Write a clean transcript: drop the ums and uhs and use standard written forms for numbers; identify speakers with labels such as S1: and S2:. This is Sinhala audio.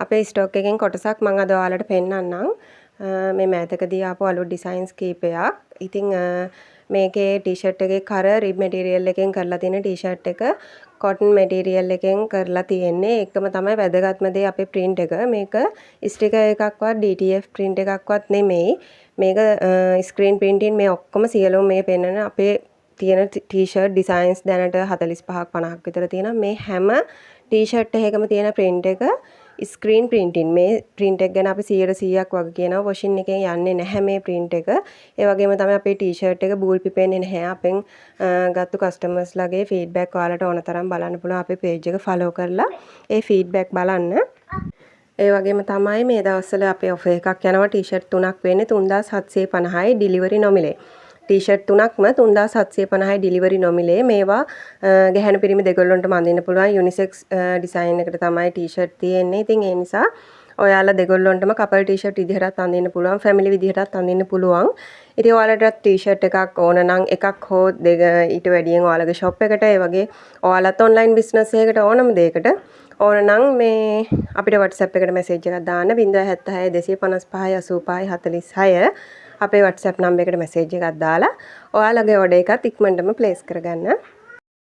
S1: අපේ ස්ටොක් එකෙන් කොටසක් මම අද ඔයාලට පෙන්නන්නම්. මේ මෑතකදී ආපු අලුත් ඩිසයින්ස් කීපයක්. ඉතින් මේකේ ටී-ෂර්ට් එකේ කර රිබ් මැටීරියල් එකෙන් කරලා තියෙන ටී-ෂර්ට් එක කොටන් මැටීරියල් එකෙන් කරලා තියෙන්නේ. ඒකම තමයි වැදගත්ම දේ අපේ print එක. මේක ස්ටිකර් එකක්වත් DTF print එකක්වත් නෙමෙයි. මේක ස්ක්‍රීන් printing මේ ඔක්කොම සියලුම මේ පෙන්නන අපේ තියෙන ටී-ෂර්ට් ඩිසයින්ස් දැනට 45ක් 50ක් විතර තියෙනවා. මේ හැම ටී-ෂර්ට් එකකම තියෙන print එක ස්ක්‍රීන් printing. මේ print එක ගැන අපි 100%ක් වගේ කියනවා. washing එකෙන් යන්නේ නැහැ මේ print එක. ඒ වගේම තමයි අපේ ටී-ෂර්ට් එක බූල් පිපෙන්නේ නැහැ. අපෙන් ගත්තු කස්ටමර්ස් ලගේ ෆීඩ්බැක් ඔයාලට ඕන තරම් බලන්න පුළුවන්. අපේ page එක follow කරලා ඒ ෆීඩ්බැක් බලන්න. ඒ වගේම තමයි මේ දවස්වල අපේ ඔෆර් එකක් යනවා. ටී-ෂර්ට් 3ක් වෙන්නේ 3750යි ඩිලිවරි නොමිලේ. ටී-ෂර්ට් 3ක්ම 3750යි ඩිලිවරි නොමිලේ. මේවා ගැහැණු පිරිමි දෙගොල්ලන්ටම අඳින්න පුළුවන් යුනිසෙක්ස් ඩිසයින් එකට තමයි ටී-ෂර්ට් තියෙන්නේ. ඉතින් ඒ නිසා ඔයාලා දෙගොල්ලන්ටම කපල් ටී-ෂර්ට් විදිහටත් අඳින්න පුළුවන්, ෆැමිලි විදිහටත් අඳින්න පුළුවන්. ඉතින් ඔයාලට ටී-ෂර්ට් එකක් ඕන නම් එකක් හෝ දෙක ඊට වැඩියෙන් ඔයාලගේ shop එකට, ඒ වගේ ඔයාලත් online business එකකට ඕනම දෙයකට ඕන නම් මේ අපිට WhatsApp එකට message එකක් දාන්න 076 255 85 46 අපේ WhatsApp number එකට message එකක් දාලා ඔයාලගේ order එකත් ඉක්මනටම place කරගන්න.